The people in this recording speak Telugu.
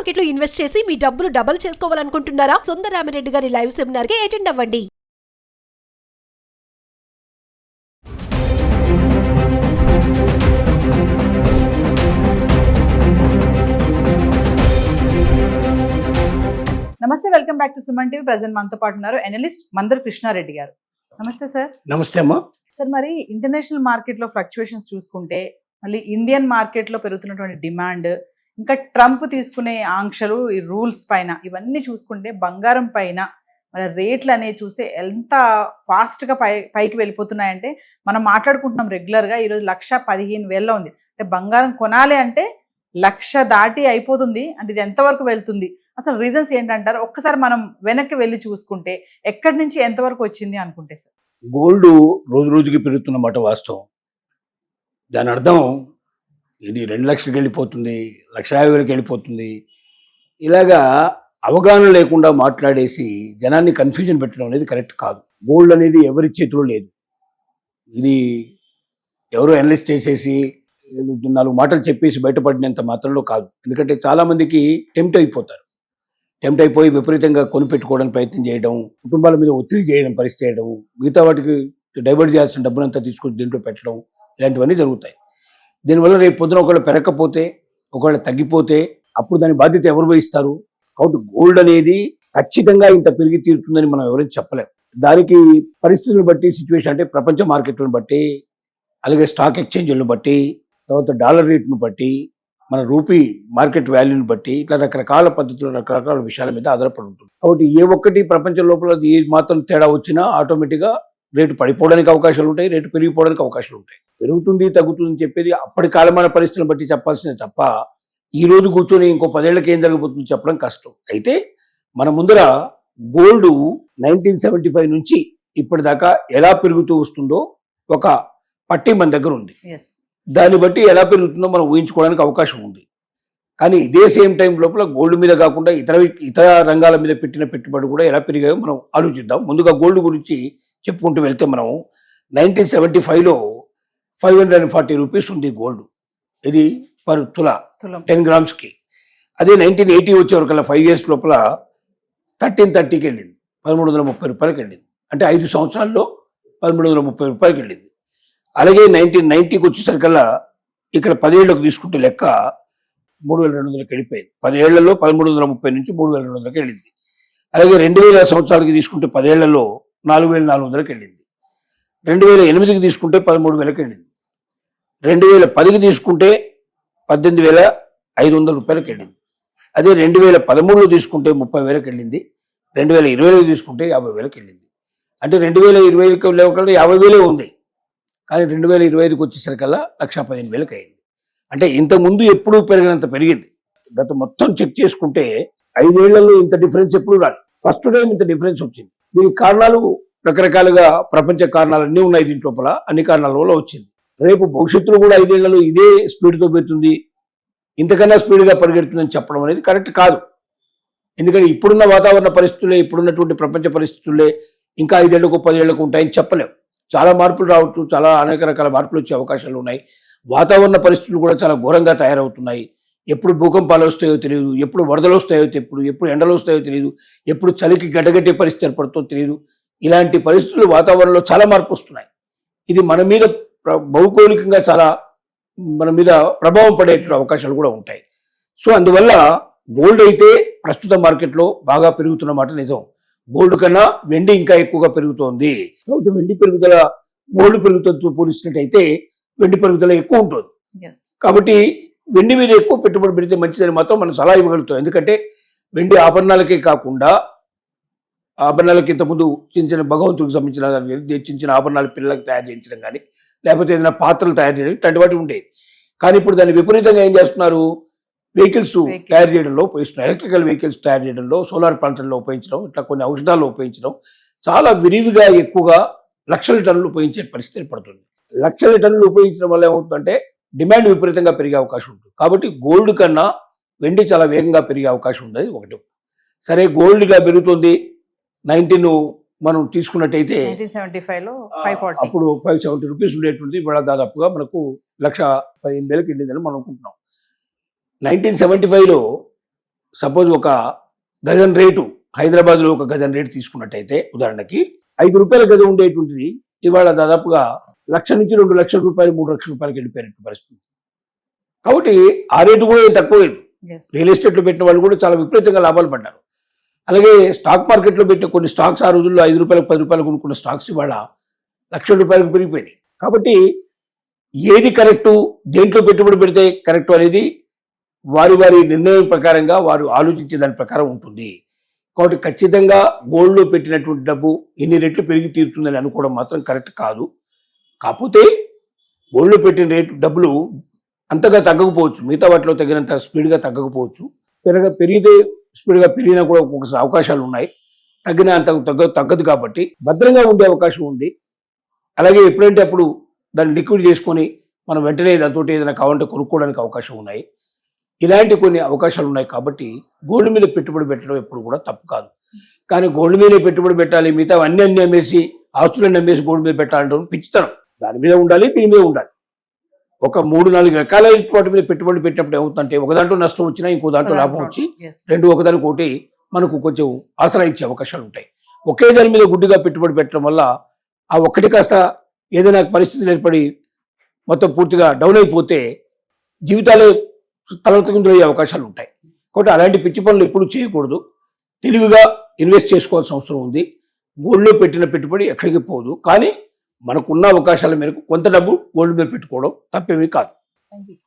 మార్కెట్ లో ఇన్వెస్ట్ చేసి మీ డబ్బులు డబుల్ చేసుకోవాలనుకుంటున్నారా? సుందరరామిరెడ్డి గారి లైవ్ సెమినార్ కి అటెండ్ అవ్వండి. నమస్తే, welcome back to Suman TV. Present మనతో పాటు ఉన్నారు ఎనలిస్ట్ మందర్ కృష్ణారెడ్డి గారు. నమస్తే సార్. నమస్తే అమ్మా. సార్, మరి ఇంటర్నేషనల్ మార్కెట్ లో ఫ్లక్చువేషన్స్ చూసుకుంటే, మళ్ళీ ఇండియన్ మార్కెట్ లో పెరుగుతున్నటువంటి డిమాండ్, ఇంకా ట్రంప్ తీసుకునే ఆంక్షలు, ఈ రూల్స్ పైన ఇవన్నీ చూసుకుంటే బంగారం పైన మరి రేట్లు అనేవి చూస్తే ఎంత ఫాస్ట్ గా పైకి వెళ్ళిపోతున్నాయంటే, మనం మాట్లాడుకుంటున్నాం రెగ్యులర్ గా. ఈరోజు 1,15,000 ఉంది. అంటే బంగారం కొనాలి అంటే 1,00,000 దాటి అయిపోతుంది. అంటే ఇది ఎంతవరకు వెళ్తుంది, అసలు రీజన్స్ ఏంటంటారు? ఒక్కసారి మనం వెనక్కి వెళ్ళి చూసుకుంటే ఎక్కడి నుంచి ఎంతవరకు వచ్చింది అనుకుంటే సార్? గోల్డ్ రోజు రోజుకి పెరుగుతున్నమాట వాస్తవం. దాని అర్థం ఇది 2 లక్షలకి వెళ్ళిపోతుంది, 1,50,000కి వెళ్ళిపోతుంది. ఇలాగా అవగాహన లేకుండా మాట్లాడేసి జనాన్ని కన్ఫ్యూజన్ పెట్టడం అనేది కరెక్ట్ కాదు. గోల్డ్ అనేది ఎవరి చేతిలో లేదు. ఇది ఎవరో అనలైజ్ చేసేసి 4 మాటలు చెప్పేసి బయటపడినంత మాత్రంలో కాదు. ఎందుకంటే చాలామందికి టెంప్ట్ అయిపోయి విపరీతంగా కొనిపెట్టుకోవడానికి ప్రయత్నం చేయడం, కుటుంబాల మీద ఒత్తిడి చేయడం, పరిస్థితి చేయడం, మిగతా వాటికి డైవర్ట్ చేయాల్సిన డబ్బునంతా తీసుకొని దీంట్లో పెట్టడం, ఇలాంటివన్నీ జరుగుతాయి. దీనివల్ల రేపు పొద్దున ఒకవేళ పెరగకపోతే, ఒకవేళ తగ్గిపోతే అప్పుడు దాని బాధ్యత ఎవరు వహిస్తారు? కాబట్టి గోల్డ్ అనేది ఖచ్చితంగా ఇంత పెరిగి తీరుతుందని మనం ఎవరైనా చెప్పలేం. దానికి పరిస్థితులను బట్టి, సిచ్యువేషన్ అంటే ప్రపంచ మార్కెట్లను బట్టి, అలాగే స్టాక్ ఎక్స్చేంజ్లను బట్టి, తర్వాత డాలర్ రేట్ను బట్టి, మన రూపీ మార్కెట్ వాల్యూని బట్టి, ఇట్లా రకరకాల పద్ధతులు, రకరకాల విషయాల మీద ఆధారపడి ఉంటుంది. కాబట్టి ఏ ఒక్కటి ప్రపంచం లోపల ఏ మాత్రం తేడా వచ్చినా ఆటోమేటిక్గా రేటు పడిపోవడానికి అవకాశాలు ఉంటాయి, రేటు పెరిగిపోవడానికి అవకాశాలు ఉంటాయి. పెరుగుతుంది తగ్గుతుంది అని చెప్పేది అప్పటి కాలమైన పరిస్థితులను బట్టి చెప్పాల్సిందే తప్ప, ఈ రోజు కూర్చొని ఇంకో 10 ఏళ్ళకి ఏం జరగబోతుందో చెప్పడం కష్టం. అయితే మన ముందర గోల్డ్ 1975 నుంచి ఇప్పటిదాకా ఎలా పెరుగుతూ వస్తుందో ఒక పట్టీ మన దగ్గర ఉంది. దాన్ని బట్టి ఎలా పెరుగుతుందో మనం ఊహించుకోవడానికి అవకాశం ఉంది. కానీ ఇదే సేమ్ టైం లోపల గోల్డ్ మీద కాకుండా ఇతర రంగాల మీద పెట్టిన పెట్టుబడి కూడా ఎలా పెరిగాయో మనం ఆలోచిద్దాం. ముందుగా గోల్డ్ గురించి చెప్పుకుంటూ వెళ్తే, మనం 1975లో 540 రూపీస్ ఉంది గోల్డ్. ఇది పర్ తులా 10 గ్రామ్స్కి. అదే 1980 వచ్చే వరకల్లా 5 years లోపల 1330కి వెళ్ళింది, 1,330 రూపాయలకి వెళ్ళింది. అంటే 5 సంవత్సరాల్లో 1,330 రూపాయలకి వెళ్ళింది. అలాగే 1990కి వచ్చేసరికల్లా ఇక్కడ 10 ఏళ్లకు తీసుకుంటే లెక్క 3,200కి వెళ్ళిపోయింది. 10 ఏళ్లలో 1,330 నుంచి 3,200కి వెళ్ళింది. అలాగే 2000 సంవత్సరాలకి తీసుకుంటే 10 ఏళ్లలో 4,400కి వెళ్ళింది. 2008కి తీసుకుంటే 13,000కి వెళ్ళింది. 2010కి తీసుకుంటే 18,500 రూపాయలకి వెళ్ళింది. అదే 2013లో తీసుకుంటే 30,000కి వెళ్ళింది. 2020లో తీసుకుంటే 50,000కి వెళ్ళింది. అంటే 2020కి వెళ్ళే 50,000 ఉంది. కానీ 2025కి వచ్చేసరికల్లా 1,15,000కి అయింది. అంటే ఇంతకుముందు ఎప్పుడూ పెరిగినంత పెరిగింది. గత మొత్తం చెక్ చేసుకుంటే 5 ఏళ్లలో ఇంత డిఫరెన్స్ ఎప్పుడు రాదు. ఫస్ట్ టైం ఇంత డిఫరెన్స్ వచ్చింది. దీనికి కారణాలు రకరకాలుగా, ప్రపంచ కారణాలు అన్నీ ఉన్నాయి దీంట్ లోపల. అన్ని కారణాల వల్ల వచ్చింది. రేపు భవిష్యత్తులో కూడా 5 ఏళ్లలో ఇదే స్పీడ్తో పెడుతుంది, ఇంతకన్నా స్పీడ్గా పరిగెడుతుందని చెప్పడం అనేది కరెక్ట్ కాదు. ఎందుకంటే ఇప్పుడున్న వాతావరణ పరిస్థితులే, ఇప్పుడున్నటువంటి ప్రపంచ పరిస్థితులే ఇంకా 5 ఏళ్లకు 10 ఏళ్లకు ఉంటాయని చెప్పలేం. చాలా మార్పులు రావచ్చు, చాలా అనేక రకాల మార్పులు వచ్చే అవకాశాలు ఉన్నాయి. వాతావరణ పరిస్థితులు కూడా చాలా ఘోరంగా తయారవుతున్నాయి. ఎప్పుడు భూకంపాలు వస్తాయో తెలియదు, ఎప్పుడు వరదలు వస్తాయో తెలియదు, ఎప్పుడు ఎండలు వస్తాయో తెలియదు, ఎప్పుడు చలికి గడ్డగట్టే పరిస్థితి ఏర్పడుతుందో తెలియదు. ఇలాంటి పరిస్థితులు వాతావరణంలో చాలా మార్పు వస్తున్నాయి. ఇది మన మీద భౌగోళికంగా చాలా మన మీద ప్రభావం పడే అవకాశాలు కూడా ఉంటాయి. సో అందువల్ల గోల్డ్ అయితే ప్రస్తుత మార్కెట్లో బాగా పెరుగుతున్నమాట నిజం. గోల్డ్ కన్నా వెండి ఇంకా ఎక్కువగా పెరుగుతోంది. కాబట్టి వెండి పెరుగుదల గోల్డ్ పెరుగుదలతో పోలిసినట్టయితే వెండి పెరుగుదల ఎక్కువ ఉంటుంది. కాబట్టి వెండి మీద ఎక్కువ పెట్టుబడి పెడితే మంచిదని మాత్రం మనం సలహా ఇవ్వగలుగుతాం. ఎందుకంటే వెండి ఆభరణాలకే కాకుండా, ఆభరణాలకి ఇంతకుముందు చిన్న చిన్న భగవంతుడికి సంబంధించిన చిన్న చిన్న ఆభరణాలు పిల్లలకు తయారు చేయించడం కానీ, లేకపోతే ఏదైనా పాత్రలు తయారు చేయడం, ఇట్లాంటి వాటి ఉండేది. కానీ ఇప్పుడు దాన్ని విపరీతంగా ఏం చేస్తున్నారు, వెహికల్స్ తయారు చేయడంలో ఉపయోగిస్తున్నారు. ఎలక్ట్రికల్ వెహికల్స్ తయారు చేయడంలో, సోలార్ ప్లాంట్లలో ఉపయోగించడం, ఇట్లా కొన్ని ఔషధాల్లో ఉపయోగించడం, చాలా విరివిగా ఎక్కువగా లక్షల టన్నులు ఉపయోగించే పరిస్థితి ఏర్పడుతుంది. లక్షల టన్నులు ఉపయోగించడం వల్ల ఏమవుతుందంటే డిమాండ్ విపరీతంగా పెరిగే అవకాశం ఉంటుంది. కాబట్టి గోల్డ్ కన్నా వెండి చాలా వేగంగా పెరిగే అవకాశం ఉంది. ఒకటి. సరే, గోల్డ్ ఇలా పెరుగుతుంది. 19 మనం తీసుకున్నట్టయితే 1975లో అప్పుడు 570 రూపీస్ ఉండేటువంటి, ఇవాళ దాదాపుగా మనకు 1,15,000కి వెళ్ళిందని మనం అనుకుంటున్నాం. 1975లో సపోజ్ ఒక గజం రేటు హైదరాబాద్లో ఒక గజం రేటు తీసుకున్నట్టయితే ఉదాహరణకి 5 రూపాయల గజం ఉండేటువంటిది ఇవాళ దాదాపుగా 1,00,000 నుంచి 2,00,000 రూపాయలు 3,00,000 రూపాయలకి వెళ్ళిపోయినట్టు పరిస్థితి. కాబట్టి ఆ రేటు కూడా ఏం తక్కువ లేదు. Yes. రియల్ ఎస్టేట్లో పెట్టిన వాళ్ళు కూడా చాలా విపరీతంగా లాభాలు పడ్డారు. అలాగే స్టాక్ మార్కెట్లో పెట్టిన కొన్ని స్టాక్స్ ఆ రోజుల్లో 5 రూపాయలకు 10 రూపాయలు కొనుక్కున్న స్టాక్స్ ఇవాళ 1,00,000 రూపాయలకు పెరిగిపోయినాయి. కాబట్టి ఏది కరెక్టు, దేంట్లో పెట్టుబడి పెడితే కరెక్టు అనేది వారి వారి నిర్ణయం ప్రకారంగా వారు ఆలోచించే దాని ప్రకారం ఉంటుంది. కాబట్టి ఖచ్చితంగా గోల్డ్లో పెట్టినటువంటి డబ్బు ఎన్ని రెట్లు పెరిగి తీరుతుందని అనుకోవడం మాత్రం కరెక్ట్ కాదు. కాకపోతే గోల్డ్లో పెట్టిన రేటు డబ్బులు అంతగా తగ్గకపోవచ్చు, మిగతా వాటిలో తగినంత స్పీడ్గా తగ్గకపోవచ్చు. పెరిగితే స్పీడ్గా పెరిగినా కూడా ఒక్కొక్క అవకాశాలు ఉన్నాయి. తగ్గిన అంత తగ్గదు కాబట్టి భద్రంగా ఉండే అవకాశం ఉంది. అలాగే ఎప్పుడంటే అప్పుడు దాన్ని లిక్విడ్ చేసుకొని మనం వెంటనే దాంతో ఏదైనా కావాలంటే కొనుక్కోవడానికి అవకాశం ఉన్నాయి. ఇలాంటి కొన్ని అవకాశాలు ఉన్నాయి కాబట్టి గోల్డ్ మీద పెట్టుబడి పెట్టడం ఎప్పుడు కూడా తప్పు కాదు. కానీ గోల్డ్ మీదే పెట్టుబడి పెట్టాలి, మిగతా అన్ని అమ్మేసి ఆస్తులన్నీ అమ్మేసి గోల్డ్ మీద పెట్టాలంటే పిచ్చితనం. దాని మీద ఉండాలి, దీని మీద ఉండాలి. ఒక 3-4 రకాల వాటి మీద పెట్టుబడి పెట్టినప్పుడు ఏమవుతుందంటే ఒక దాంట్లో నష్టం వచ్చినా ఇంకో దాంట్లో లాభం వచ్చి Yes. రెండు ఒకదానికి ఒకటి మనకు కొంచెం ఆసరా ఇచ్చే అవకాశాలు ఉంటాయి. ఒకే దాని మీద గుడ్డిగా పెట్టుబడి పెట్టడం వల్ల ఆ ఒక్కటి కాస్త ఏదైనా పరిస్థితులు ఏర్పడి మొత్తం పూర్తిగా డౌన్ అయిపోతే జీవితాలే తలకిందులయ్యే అవకాశాలు ఉంటాయి. కాబట్టి అలాంటి పిచ్చి పనులు ఎప్పుడు చేయకూడదు. తెలివిగా ఇన్వెస్ట్ చేసుకోవాల్సిన అవసరం ఉంది. గోల్డ్లో పెట్టిన పెట్టుబడి ఎక్కడికి పోదు. కానీ మనకున్న అవకాశాల మేరకు కొంత డబ్బు గోల్డ్ మీద పెట్టుకోవడం తప్పేమీ కాదు. Thank you.